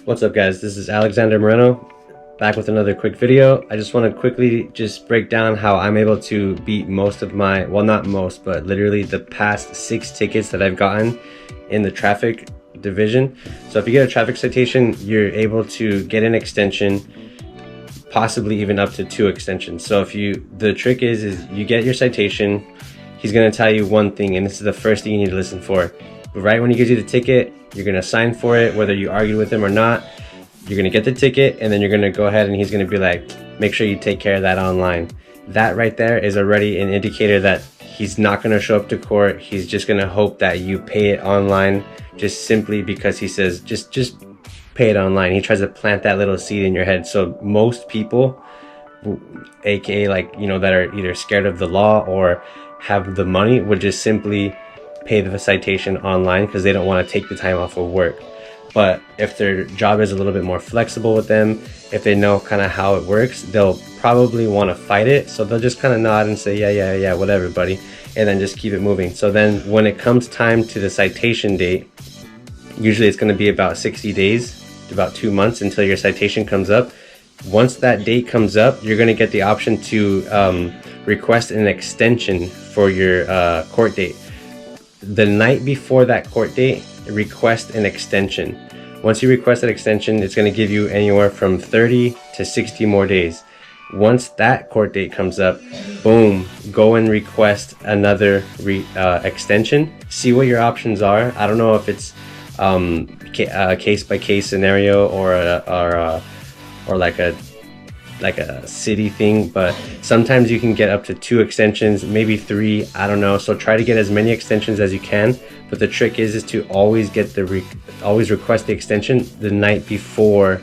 What's up, guys? This is Alexander Moreno, back with another quick video. I just want to quickly just break down how I'm able to beat most of my, well, not most, but literally the past 6 tickets that I've gotten in the traffic division. So if you get a traffic citation, you're able to get an extension, possibly even up to 2 extensions. So the trick is you get your citation, he's going to tell you one thing, and this is the first thing you need to listen for. But right when he gives you the ticket, you're going to sign for it, whether you argue with him or not. You're going to get the ticket, and then you're going to go ahead and he's going to be like, make sure you take care of that online. That right there is already an indicator that he's not going to show up to court. He's just going to hope that you pay it online, just simply because he says, just pay it online. He tries to plant that little seed in your head. So most people, aka like, that are either scared of the law or have the money, would just simply pay the citation online because they don't want to take the time off of work. But if their job is a little bit more flexible with them, if they know kind of how it works, they'll probably want to fight it. So they'll just kind of nod and say, yeah, whatever, buddy, and then just keep it moving. So then when it comes time to the citation date, usually it's going to be about 60 days, about 2 months until your citation comes up. Once that date comes up, you're going to get the option to request an extension for your court date. The night before that court date, request an extension. Once you request that extension, it's going to give you anywhere from 30 to 60 more days. Once that court date comes up, boom, go and request another extension. See what your options are. I don't know if it's a case-by-case scenario or like a city thing, but sometimes you can get up to 2 extensions, maybe 3, I don't know. So try to get as many extensions as you can, but the trick is to always get always request the extension the night before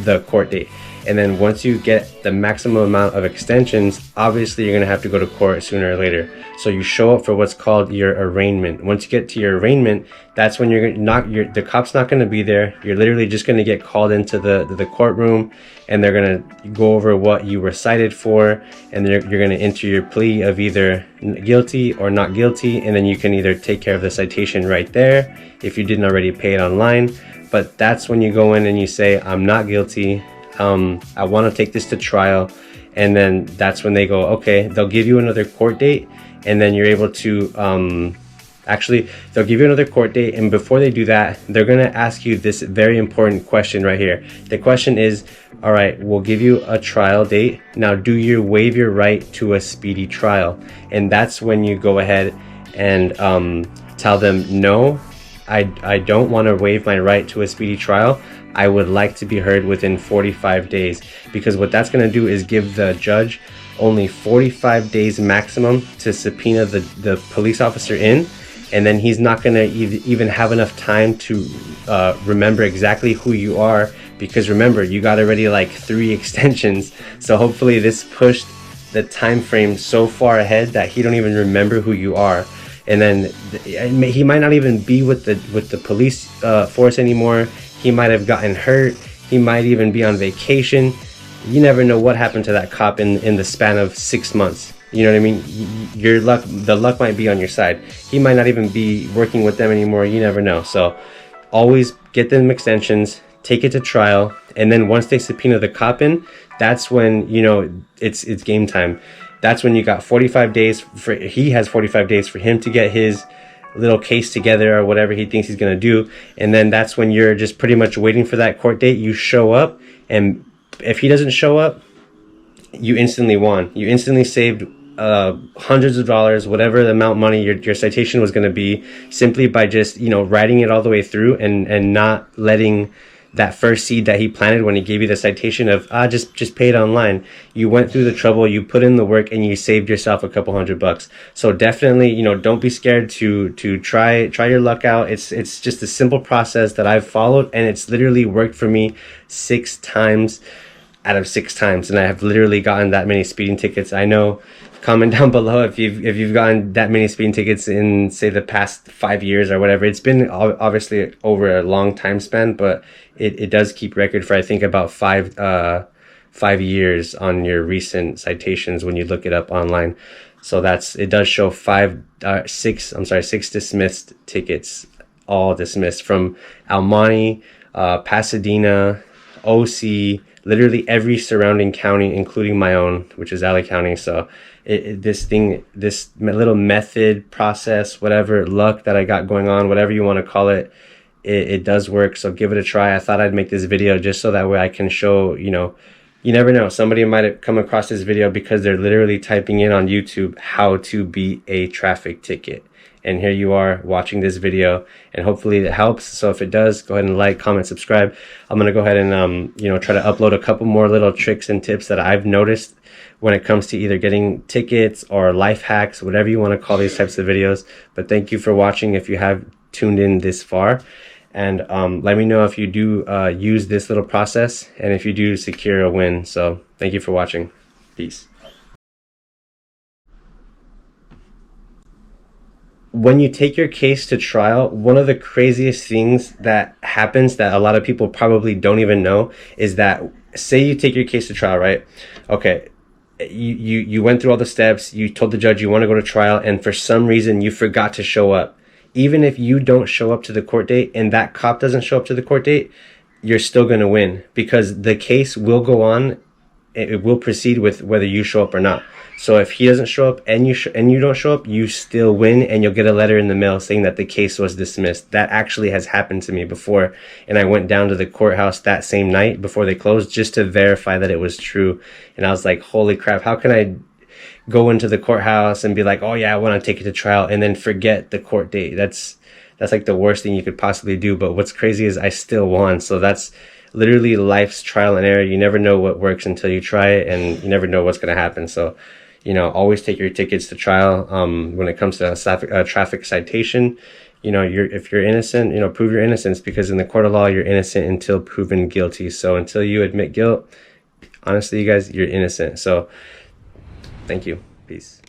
the court date. And then once you get the maximum amount of extensions, obviously you're going to have to go to court sooner or later. So you show up for what's called your arraignment. Once you get to your arraignment, that's when the cop's not going to be there. You're literally just going to get called into the courtroom, and they're going to go over what you were cited for, and you're going to enter your plea of either guilty or not guilty, and then you can either take care of the citation right there if you didn't already pay it online. But that's when you go in and you say, I'm not guilty. I want to take this to trial. And then that's when they go, okay, they'll give you another court date, and then you're able to actually, they'll give you another court date, and before they do that, they're going to ask you this very important question right here. The question is, all right, we'll give you a trial date. Now, do you waive your right to a speedy trial? And that's when you go ahead and tell them, no, I don't want to waive my right to a speedy trial. I would like to be heard within 45 days, because what that's going to do is give the judge only 45 days maximum to subpoena the police officer in, and then he's not going to even have enough time to remember exactly who you are, because remember, you got already like 3 extensions. So hopefully this pushed the time frame so far ahead that he don't even remember who you are. And then he might not even be with the police force anymore. He might have gotten hurt. He might even be on vacation. You never know what happened to that cop in the span of 6 months. You know what I mean? The luck might be on your side. He might not even be working with them anymore. You never know. So always get them extensions, take it to trial, and then once they subpoena the cop in, that's when, it's game time. That's when you got 45 days he has 45 days for him to get his little case together or whatever he thinks he's going to do. And then that's when you're just pretty much waiting for that court date. You show up, and if he doesn't show up, you instantly won. You instantly saved hundreds of dollars, whatever the amount of money your citation was going to be, simply by just, writing it all the way through and not letting that first seed that he planted when he gave you the citation of just pay it online. You went through the trouble, you put in the work, and you saved yourself a couple $100. So definitely, don't be scared to try your luck out. It's just a simple process that I've followed, and it's literally worked for me 6 times out of 6 times, and I have literally gotten that many speeding tickets. I know, comment down below if you've gotten that many speeding tickets in, say, the past 5 years or whatever. It's been obviously over a long time span, but it does keep record for, I think, about 5 years on your recent citations when you look it up online. So it does show 6 dismissed tickets, all dismissed, from Almani, Pasadena, OC, literally every surrounding county, including my own, which is LA County. So this little method, process, whatever, luck that I got going on, whatever you want to call it, it does work. So give it a try. I thought I'd make this video just so that way I can show, you know, you never know. Somebody might have come across this video because they're literally typing in on YouTube how to beat a traffic ticket. And here you are watching this video, and hopefully it helps. So if it does, go ahead and like, comment, subscribe. I'm going to go ahead and, you know, try to upload a couple more little tricks and tips that I've noticed when it comes to either getting tickets or life hacks, whatever you want to call these types of videos. But thank you for watching if you have tuned in this far. And let me know if you do use this little process and if you do secure a win. So thank you for watching. Peace. When you take your case to trial, one of the craziest things that happens that a lot of people probably don't even know is that, say you take your case to trial, right? Okay, you went through all the steps, you told the judge you want to go to trial, and for some reason you forgot to show up. Even if you don't show up to the court date and that cop doesn't show up to the court date, you're still going to win, because the case will go on. It will proceed with whether you show up or not. So if he doesn't show up and you don't show up, you still win, and you'll get a letter in the mail saying that the case was dismissed. That actually has happened to me before, and I went down to the courthouse that same night before they closed just to verify that it was true. And I was like, holy crap, how can I go into the courthouse and be like, oh yeah, I want to take it to trial, and then forget the court date? That's like the worst thing you could possibly do. But what's crazy is I still won. So that's literally life's trial and error. You never know what works until you try it, and you never know what's going to happen. So, you know, always take your tickets to trial. When it comes to a traffic citation, you know, if you're innocent, you know, prove your innocence, because in the court of law, you're innocent until proven guilty. So until you admit guilt, honestly, you guys, you're innocent. So thank you. Peace.